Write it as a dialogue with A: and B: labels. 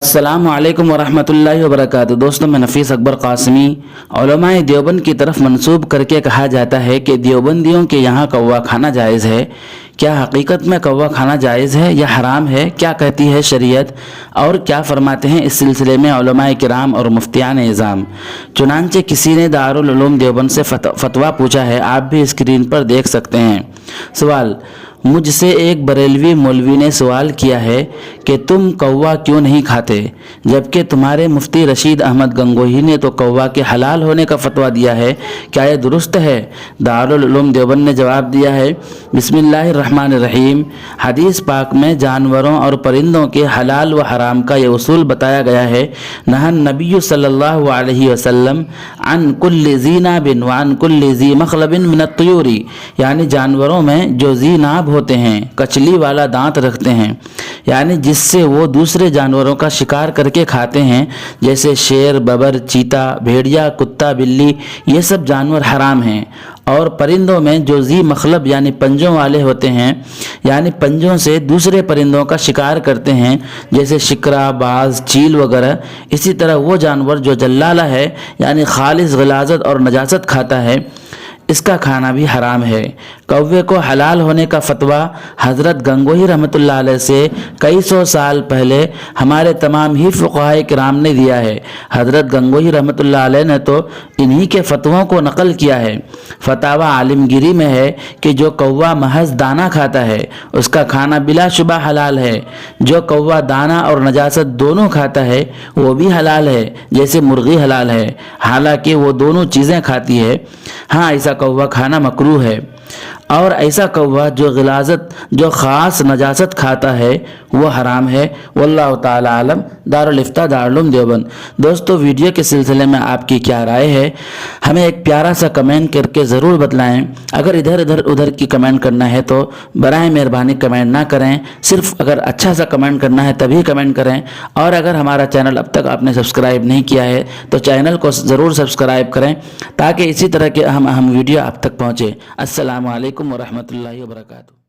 A: अस्सलामु अलैकुम वरहमतुल्लाहि वबरकातुहू। दोस्तों, मैं नफीस अकबर कासमी। उलमाए देवबंद की तरफ मंसूब करके कहा जाता है कि देवबंदियों के यहाँ कौवा खाना जायज़ है। क्या हकीकत में कौवा खाना जायज़ है या हराम है? क्या कहती है शरीयत और क्या फरमाते हैं इस सिलसिले में उलमाए किराम और मुफ्तियान इज़ाम। चुनांचे किसी ने दारुल उलूम देवबंद से फतवा पूछा है, आप भी स्क्रीन पर देख सकते हैं। सवाल: मुझसे एक बरेलवी मौलवी ने सवाल किया है कि तुम कौवा क्यों नहीं खाते, जबकि तुम्हारे मुफ्ती रशीद अहमद गंगोही ने तो कौवा के हलाल होने का फतवा दिया है। क्या यह दुरुस्त है? दारुल उलूम देवबंद ने जवाब दिया है, बिस्मिल्लाहिर्रहमानिर्रहीम। हदीस पाक में जानवरों और परिंदों के हलाल व हराम का यह उसूल बताया गया है। नहन नबी सल्लल्लाहु अलैहि वसल्लम अन कुल्ली ज़ीना बिन व अन कुल्ली ज़ी मखलबिन मिनत तुयूरी, यानी जानवरों में जो ज़ीनाब होते हैं, कचली वाला दांत रखते हैं, यानी जिससे वो दूसरे जानवरों का शिकार करके खाते हैं, जैसे शेर, बबर, चीता, भेड़िया, कुत्ता, बिल्ली, ये सब जानवर हराम हैं। और परिंदों में जो ज़ी मखलब यानी पंजों वाले होते हैं, यानी पंजों से दूसरे परिंदों का शिकार करते हैं, जैसे शिकरा, बाज, चील वगैरह, इसी तरह वो जानवर जो जल्लाला है यानी खालिस गलाजत और नजासत खाता है, इसका खाना भी हराम है। कौवे को हलाल होने का फतवा हज़रत गंगोही रहमतुल्लाह अलैह से कई सौ साल पहले हमारे तमाम ही फ़ुक़हाए किराम ने दिया है। हज़रत गंगोही रहमतुल्लाह अलैह ने तो इन्हीं के फतवों को नकल किया है। फतावा आलिमगिरी में है कि जो कौवा महज दाना खाता है उसका खाना बिलाशुबा हलाल है। जो कौवा दाना और नजासत दोनों खाता है वो भी हलाल है, जैसे मुर्गी हलाल है, हालांकि वो दोनों चीज़ें खाती है। हाँ, ऐसा कौवा खाना मकरूह है। और ऐसा कौवा जो गिलाजत, जो ख़ास नजासत खाता है, वो हराम है। वल्लाहु ताला आलम। दारुल इफ्ता दारुल उलूम देवबंद। दोस्तों, वीडियो के सिलसिले में आपकी क्या राय है, हमें एक प्यारा सा कमेंट करके ज़रूर बतलाएं। अगर इधर उधर की कमेंट करना है तो बराए मेहरबानी कमेंट ना करें, सिर्फ अगर अच्छा सा कमेंट करना है तभी कमेंट करें। और अगर हमारा चैनल अब तक आपने सब्सक्राइब नहीं किया है तो चैनल को ज़रूर सब्सक्राइब करें, ताकि इसी तरह के अहम वीडियो आप तक पहुँचे। अस्सलामु अलैकुम वरहमतुल्लाहि वबरकातुहू।